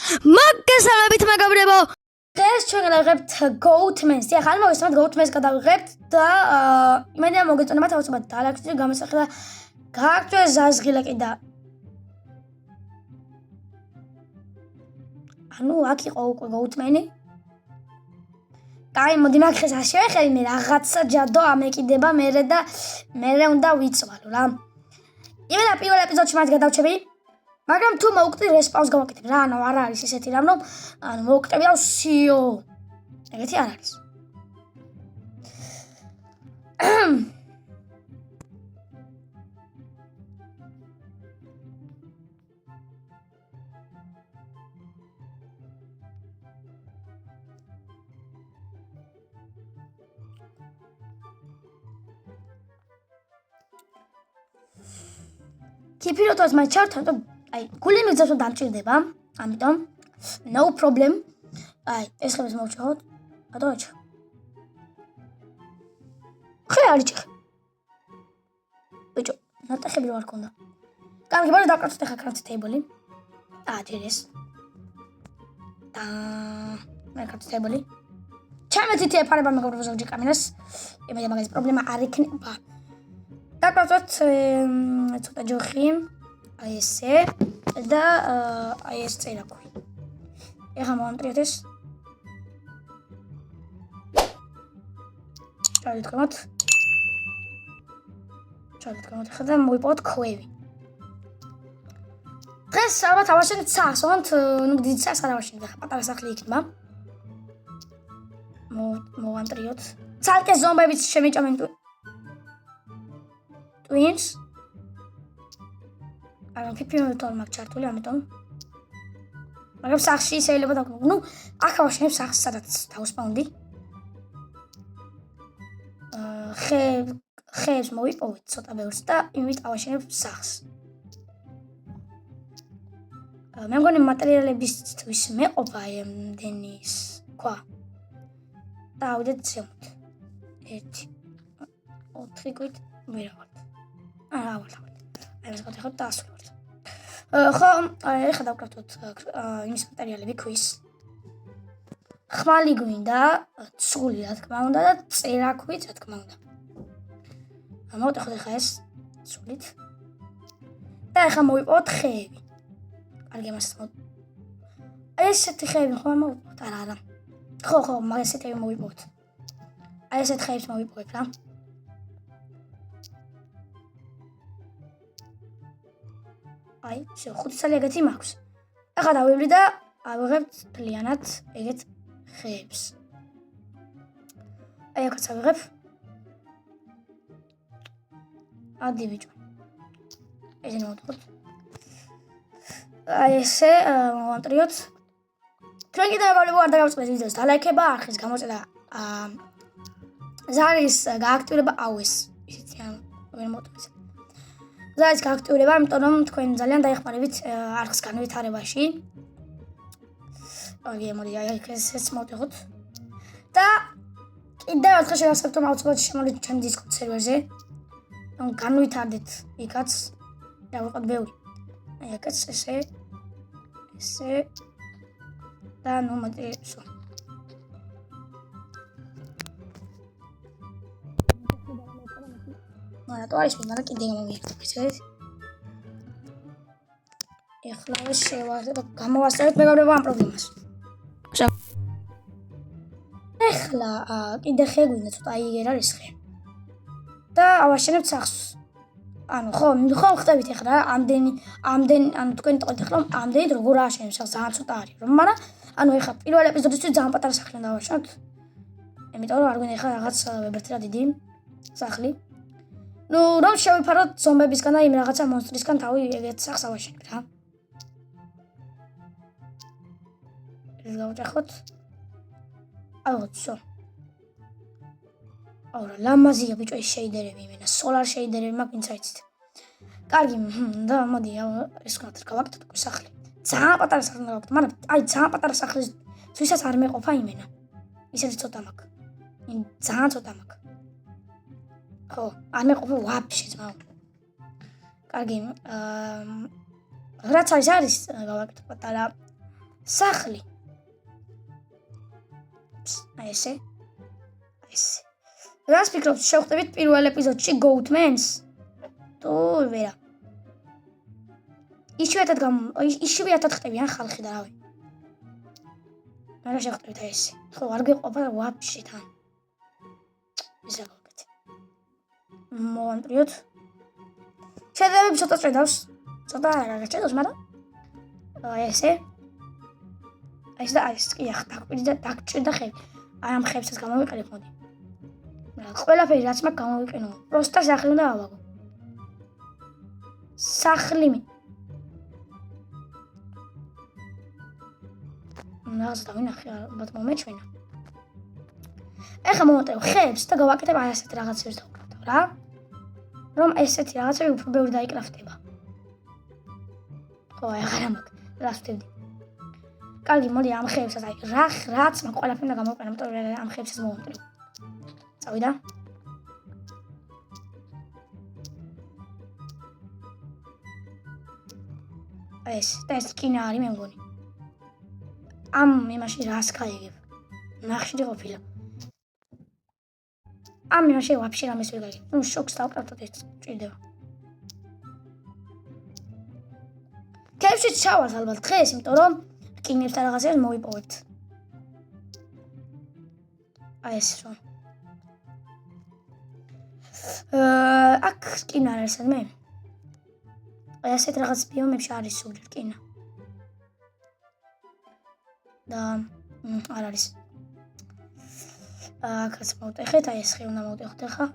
მოგესალმებით მეგობრებო. დღეს ჩვენ გადავიღებთ Goatman-ს. ახლა მოვისმენთ Goatman-ს გადავიღებთ და იმედია მოგეწონებათ აუცილებლად დალაიქცეთ გამოსახლა გააგრძელოს ზაზღილაკი და ანუ აქ იყო უკვე Goatman-ი. აი მოდი მაგ ხეს შევეხები მე რაღაცა ჯადო ამეკიდება მერე და მერე უნდა ვიწვალო რა. იმენა პირველ ეპიზოდში მას გადავჩები. მაგრამ თუ მოვუკტი რესპაუნს გავაკეთებ რა, ანუ არ არის ესეთი რამ, რომ ანუ მოვუკტები და სიო. ეგეთი არ არის. Kipirotwas my chart აი გული მიგზავს რომ დამჭირდება, ამიტომ no problem. აი ეს ხემს მოვჭოთ. ატოჩ. ხე არიჭი. ბიჭო, ნატეხები რო არ ქონდა. კარგი, ბოლოს დავკრაცოთ ახლა crafting table-ი. ჯერეს. და მე crafting table-ი. ჩამეთითი ეფარება მეგობრებო ზოგჯერ კამინას. იმედი მაგას პრობლემა არ იქნება. დავკრაცოთ ცოტა ჯოხი. აი ესე და აი ეს წერაქვი. ეხლა მოვამტრიოთ ეს. ჩავიტყოთ. ეხლა და მოვიპოვოთ ქვევი. დღეს ალბათ ავაშენებთ სახლს, ნუ დიდ სახლს არ ავაშენებთ, ახლა პატარა სახლი იქნება. მოვამტრიოთ. ცალკე ზომბებიც შემიჭამენ twins. ანუ ფიფიოთოლ მაგ ჩართული, ამიტომ მაგრამ სახლში შეიძლება დავკმო. ნუ აქ ავაშენებ სახლს, სადაც დავსპაუნდი. ხეებს მოვიპოვეთ ცოტა ბევრს და იმით ავაშენებ სახლს. მე მგონი მატერიალებისთვის მეყოფა ემდენის ქვა. დავიდეთ ზემოთ. 1 4 კვით ვერავართ. ვარ. აი ეს გავხდეთ და ასვლა. ხო, ეხლა დავკრათოთ იმის მატერიალები ქვის. ხმალი გვინდა, ცული რა თქმა უნდა და წერაქვით რა თქმა უნდა. მოვტეხოთ ახლა ეს ცულით. და ახლა მოვიპოვოთ ხეები. კარგი, ამასაც ესეთი ხეები ხომ მოვიპოვოთ? არა. ხო, მაგ ესეთები მოვიპოვოთ. აი ესეთ ხეებს მოვიპოვებ რა. აი, შე 5 წელი ეგეთი მაქვს. ახლა დავივლი და ავიღებთ მთლიანად ეგეთ ხეებს. აი, აქაც ავიღებ. ადი ბიჭო. ესე მოვთხოვთ. აი ესე მოვამტრიოთ. თქვენ კიდევ მეგობრებო არ დაგავწყდეს ვიდეოს დალაიქება, არხის გამოწევა, ზარის გააქტიურება აუეს. ისეთი ან ვერ მოვთხოვთ. ზარის გააქტიურება, იმიტომ რომ თქვენ ძალიან დაეხმარებით არხის განვითარებაში. აი, მოდი აი ესეც მოვთხოვთ. და კიდევ ერთხელ შევასწრებთ რომ აუცილებლად შემოვლით ჩემი Discord სერვერზე. რომ განვითარდეთ იქაც და ვიყოთ ბევრი. აი აქაც ესე და ნუ მოდი სულ. რატო არის მაგრამ კიდე გამომიერთებ ესე. ეხლა გამოვასწრებთ მეგობრებო ამ პრობლემას. ეხლა კიდე ხე გვინდა ცოტა აიგერ არის ხე. და ავაშენებთ სახლს. ანუ ხო ხტებით ეხლა ამდენი ანუ თქვენ ტყით ეხლა ამდენით როგორ ააშენებ სახლს ძალიან ცოტა არის რომ მაგრამ ანუ ეხლა პირველ ეპიზოდისთვის ძალიან პატარა სახლი უნდა ავაშენოთ. იმიტომ რომ არ გვინდა ეხლა რაღაც ვებერთი რა დიდი სახლი. ნუ რომ შევიფაროთ ზომბებისგან და იმ რაღაცა მონსტრისგან თავი ეგეთ სახლს ავაშენებთ რა. ეს გავჭახოთ. აუცო. აურა ლამაზია ბიჭო ეს შეიდერები იმენა სოლარ შეიდერები მაქვს ვინც აიცით. კარგი და მოდი ეს ვქნათ გავაკეთოთ სახლი. ძალიან პატარა სახლი უნდა გავაკეთოთ, მაგრამ აი ძალიან პატარა სახლის ვისაც არ მეყოფა იმენა. ისეთი ცოტა მაქვს. ძალიან ცოტა მაქვს. ხო, არ მეყოფა ვაფშე ძმაო. კარგი, რაც არის გავაკეთოთ პატარა სახლი. აი ესე. რას ფიქრობთ, შევხვდებით პირველ ეპიზოდში Goatman-ს? თუ ვერა. იშვიათად ხდებიან ხალხი და რავი. მაგრამ შევხვდებით აი ესე. ხო, არ გეყოფა ვაფშე თან. ისე გავაკეთე. მოვანტრიოთ. შედეგები ცოტა ჭედავს. ცოტა არ ჭედავს, მაგრამ აი ესე. აი ეს და აი ეს კი ახლა დაგჭირდა ხელი. აი ამ ხებსაც გამოვიყენებ მოდი. ყველაფერი რაც მაქვს გამოვიყენო. პროსტა სახლი უნდა ავაგო. სახლი. ნახე დავინახე, ალბათ მომეჩვენა. ეხლა მომოტევ ხებს და გავაკეთებ აი ასეთ რაღაცებს დავკრავ რა. რომ ესეთი რაღაცები უფრო ბევრი დაიკრაფტება. ხო, აღარ მაქვს. რა ვთქვი? კარგი, მოდი ამ ხებსაც აი რაც მაქვს ყველაფერი უნდა გამოვიყენო, იმიტომ რომ ამ ხებსაც მომოტევ. წავიდა. ეს კინა არის მე მგონი. ამ იმაში რას გაიგებ? ნახშირი ყოფილა. ამ იმაში ვაფშე რამეს ვერ გაიგებ. ნუ შოკს დავკრავდოთ ეს ჭირდება. კეფშიც ჩავართ ალბათ დღეს, იმიტომ რომ კინებს და რაღაცებს მოვიპოვებთ. აი ეს რომ აქ კინა არის მე. აი ასეთ რაღაც ბიომებში არის სულ კინა. და არ არის. აქაც მოვტეხეთ, აი ეს ხე უნდა მოვტეხოთ ახლა.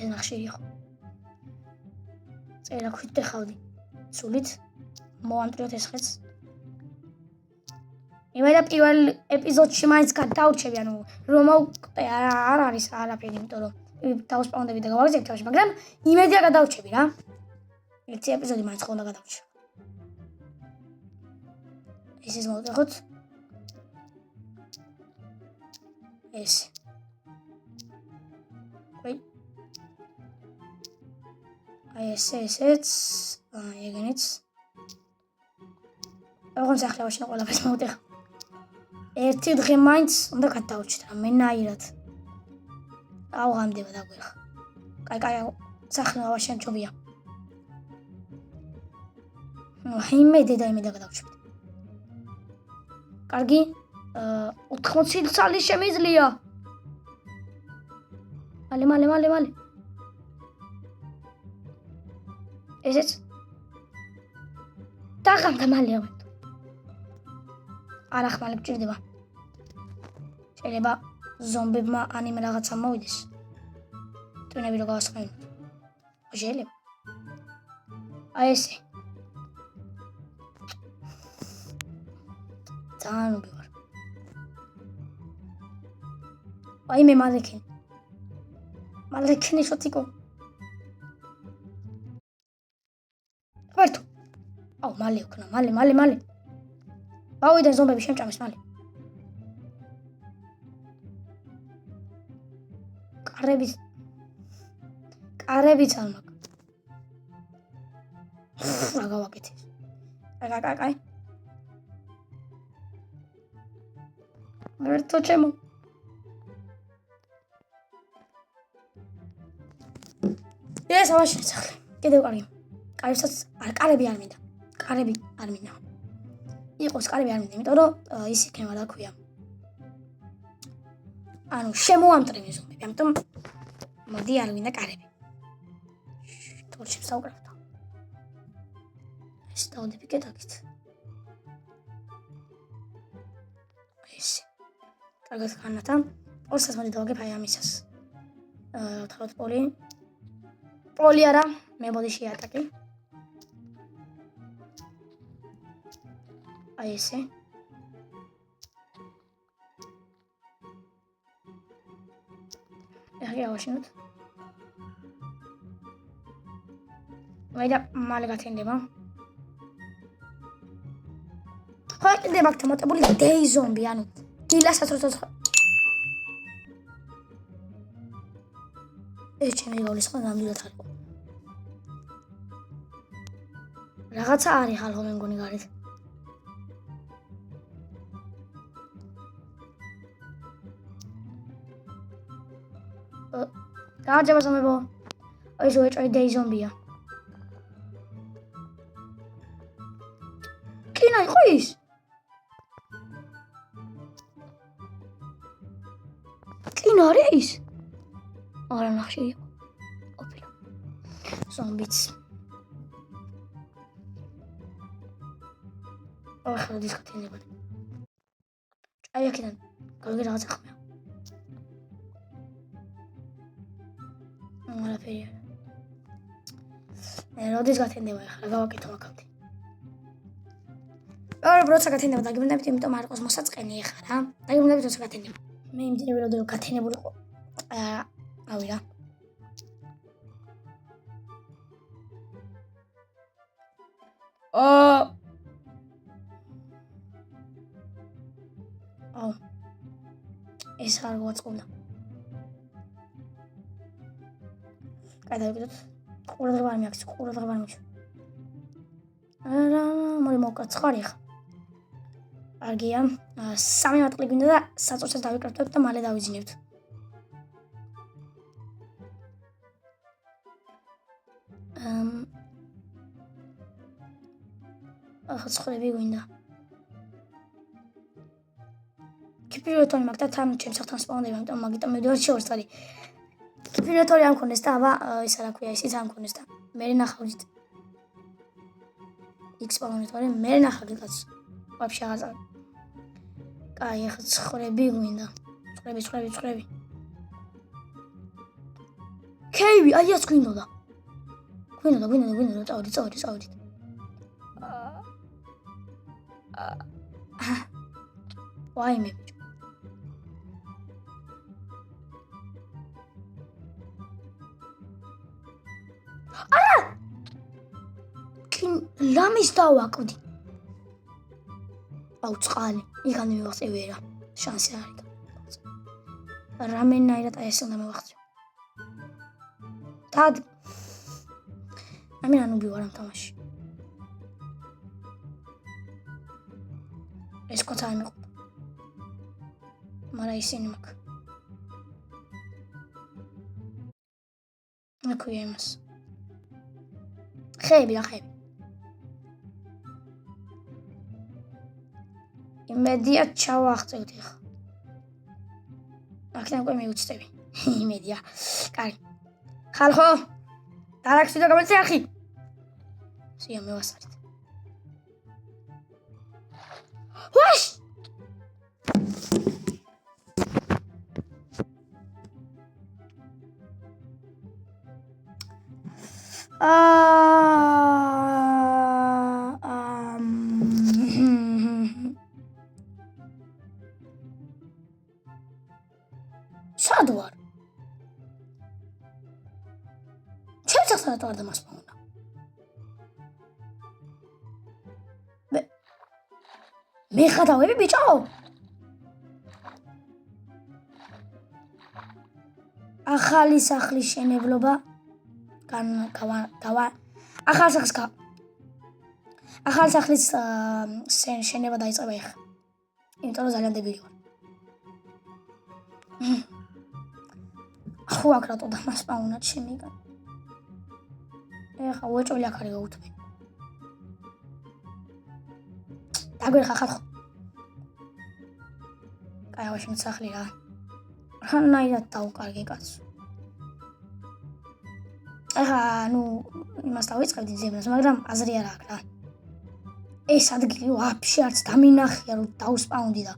ეს ნახშირი ხო. წერა ქვით დეხავდი. სულით მოვანტრიოთ ეს ხეც. იმედა პირველ ეპიზოდში მაინც გადავრჩები, ანუ რომ მოვყდე არ არის არაფერი, იმიტომ რომ დავსპაუნდები და გავაგზავნებ თავში, მაგრამ იმედია გადავრჩები რა. ერთი ეპიზოდი მაინც ხონდა გადავრჩე. ეს მოვტეხოთ. ეს. ვაი. აი ესეც, ეგენიც. ოღონდ სახლავში ყველაფერს მოვტეხ. ერთი დღე მაინც უნდა გადავრჩეთ რა, მენაირად. ავღამდება დაგვეხ. კაი, სახლავში ამჩობია. იმედი გადავრჩეთ. კარგი, 80 წელი შემიძლია. მალე. ესეც დაღამდა მალე ავეთ. არ ახმალებ ჭირდება. შეიძლება ზომბებმა ანიმე რაღაცა მოვიდეს. ტვინები რო გავასხმევინოთ. შეიძლება. აი ესე. ძალიან მოგივარ. აი მე მალეკინი შოტიკო. ვარტო. აუ მალე ვქნა, მალე. ავიდან ზომბები შემჭამეს მალე. კარებიც არ მაქვს. რა გავაკეთე? კაი. ვერთო ჩემო. ეს ავაშენ სახლი. კიდევ კარგი. კარები არ მინდა. იყოს კარები არ მინდა, იმიტომ რომ ის იქნება რა ქვია. ანუ შემოამტრები ზომბები, ამიტომ მოდი არ მინდა კარები. თორჩებს დავკრავდა. ეს დავდები კიდაკით. ესე. კარგად ხანათა. ორსაც მოდი დავაგებ აი ამისას. ვთქვათ პოლი არა, მე ბოდიში ატაკი. აი ესე. ახლა ავაშენოთ. ვაიდა მალე გათენდება. ხო, კიდევ აქ მოტებული დეი ზომბი, ანუ დილასაც როცა ეს ჩემი გოლის ხო ნამდვილად არ იყო. რაღაცა არის ხალხო მე მგონი გარეთ. გააძება ზომებო. ეს უეჭვი დეი ზომბია. კლინა იყო ის? კლინა არის? არა ნახში იყო. ყოფილა. ზომბიც. ახლა დისკოთენებოდი. აი აქედან გავიგე რაღაცა ხმია. არაფერი. როდის გათენდება ახლა გავაკეთო აქამდე. როცა გათენდება დაგიმნებით, იმიტომ არ იყოს მოსაწყენი ახლა რა. დაგიმნებით როცა გათენდება. მე იმდენები რომ გათენებულიყო. ავი რა. ეს არ გვაწყობდა. კაი დავიკიდოთ. ყურადღება არ მიაქცევ, ყურადღება არ მიაქცევ. არა, მოდი მოვკაცხარი ხა. კარგია. 3 მატყლი გვინდა და საწურსაც დავიკრაფტებ და მალე დავიძინებთ. ახლა ცხრები გვინდა. კიპიროთონი მაგ და თან ჩემს ახთან სპაუნდება, იმიტომ მაგიტომ მივიდოდი შევარცხარი. კიპიროთონი არ მქონდეს და აბა ის რა ქვია, ისიც არ მქონდეს და მე ნახავდით. X სპაუნეთორი მე ნახავდით კაც. ვაფშე აღარ. კაი, ახლა ცხრები გვინდა. ცხრები. კეივი, აიაც გვინდოდა. გვინდოდა, წავედით. ვაიმე. არა! ლამის დავაკვდი. აუ წყალი, იქანი მივახცე ვერა. შანსი არ არის. რამენაირად აი ეს უნდა მივახცე. დად. ამერანუ ვარ ამ თამაში. ეს კოცა არ მეყვა. მაგრამ ისინი მაქვს. აკვია იმას. ხეები. იმედია ჩავახწევთ ახლა. აქედან უკვე მიუწევი. იმედია. კაი. ხალხო. დარაქსი და გამეცე ახი. სია მევასარით. ვაშ! სად ვარ? ჩემს ახსნათ არ დამასპავნა. მე ხადავები ბიჭო? ახალი სახლის შენებლობა ახალი სახლის შენება დაიწყება ახლა. იმიტომ რომ ძალიან დებილი ვარ. ხო აქ რატო დამასპაუნა ჩემი კაცი. ეხა უეჭველი აქ არის გაუთმე. დაგვერხა ხალხო. კაი ვაშინ სახლი რა. რანაირად დავუკარგე კაცო. ეხა იმას დავიწყებდი ძებნას, მაგრამ აზრი არ აქვს რა. ეს ადგილი ვაფშე არც დამინახია რომ დავსპაუნდი და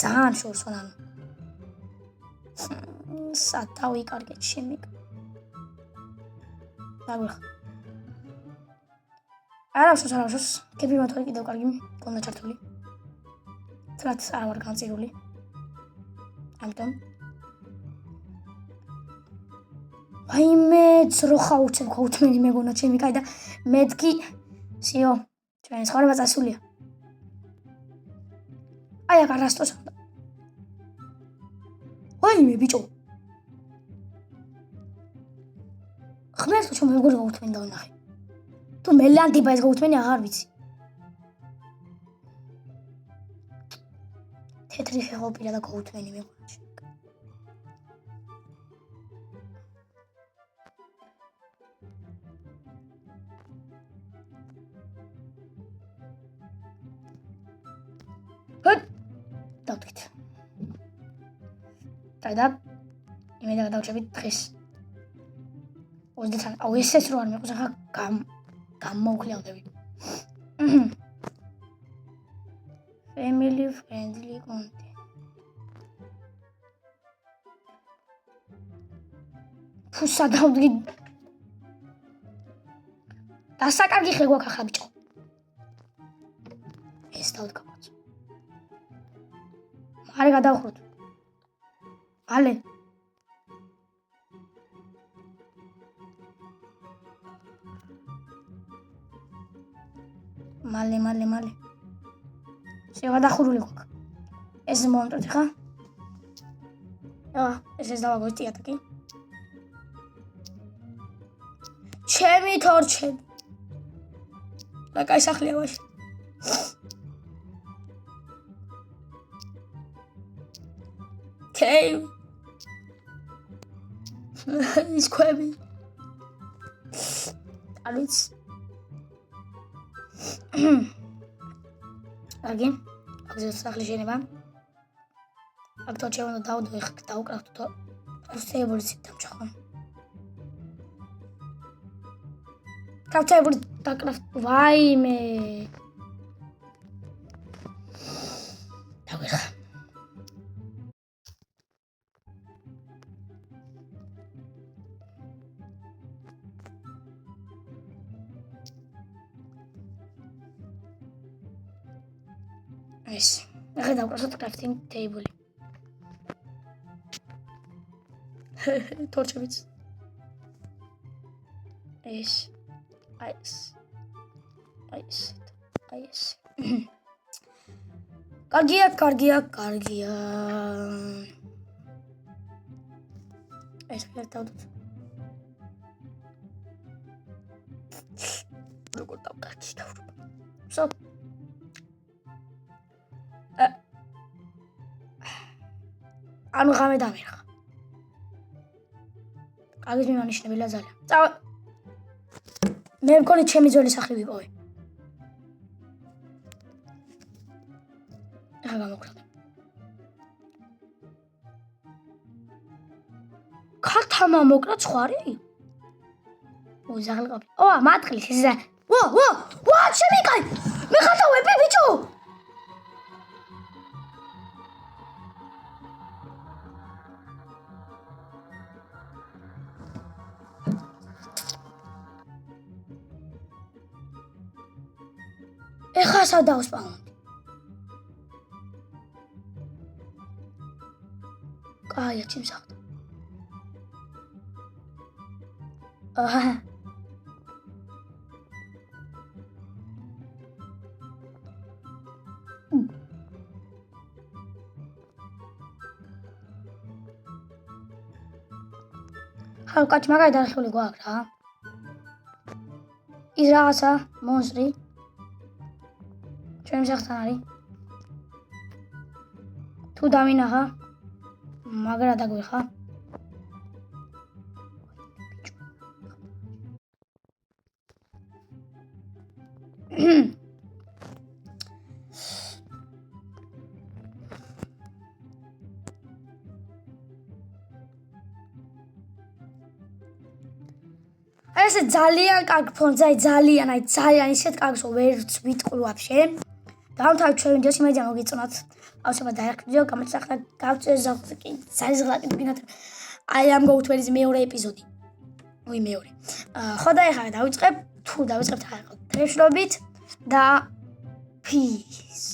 ძალიან შორს ვარ. სად დავიკარგე ჩემი. დაგვერხა. არასოს. კეპი მოთხოვი კიდევ კარგი მქონდა ჩართული. რაც არ ვარ განწირული. ამიტომ ვაიმე ძროხა უცებ ქოუთმენი მეგონა ჩემი კაი და მეთქი სიო ჩვენ ცხოვრება წასულია. აი აქ არასტოს. ვაიმე ბიჭო. ხმერს რომ მეგონა ქოუთმენი დავინახე. თუ მელანტიბა ეს ქოუთმენი აღარ ვიცი. თეთრი ხეყოფილა და ქოუთმენი მეგონა. დავთქვით. და იმედა გადავჭებით დღეს. 30-თან. აუ ესეც რო არ მეყოს ახლა გამოვქლიავდები. Family friendly content. ფუსა დავდგი. დასაკარგი ხე გვაქვს ახლა ბიჭო. ეს დავდგავთ. მალე გადავხროთ. მალე. მალე. შევადახურული გვაქვს. ეს მომენტი ხა? ეს დავაგოთ ტიატაკი. ჩემი თორჩები. და კაი სახლია ვაში. კეი. ის ქვები. ალიც. აგი, აგზევს სახლი შენება. აქ თორჩები უნდა დავდო, ეხლა დავუკრავთ თო. ფუსეებული ცით დამჭახო. კავწებული დაკრავთ. ვაიმე. დავიხა. ეს. ახლა დავკრავთ crafting table. თორჩებიც. ეს. Այս. Კარგია. ეს ფერტავდით. როგორ დავკარგე დავრობა. სო. ანუ ღამე დამერხა. კარგის მიმანიშნებელა ძალიან. წავა. მე მგონი ჩემი ძველი სახლი ვიპოვე. ახლა გამოვკრავ. ქალთამა მოკრა ცხარი? ზაღლყავი. მატყლის ეს. ჩემი კაი. მე ხატავები ბიჭო. ეხლა სად დავსპავნდი? კაია ჩიმსახდა. ხალკაჭ მაგარი დარხეული გვაქვს რა. ის რაღაცა მონსტრი. ჩემს სახთან არის. თუ დავინახა მაგრა დაგვიხა. ეს ძალიან კარგ ფონზე, ძალიან ისეთ კარგს ვერც ვიტყვი ვაფშე. დავამთავრეთ ჩვენ ვიდეოს, იმედია მოგეწონათ. ავსებად დაეხეთ ვიდეო, გამოცახლა გავწევს ზაღლაკი, ზაღლაკი გინათ. ამ GoToWeris მეორე ეპიზოდი. მეორე. ხო და ეხლა დავიწყებ, თუ დავიწყებთ ახლა დღესდღეობით და peace.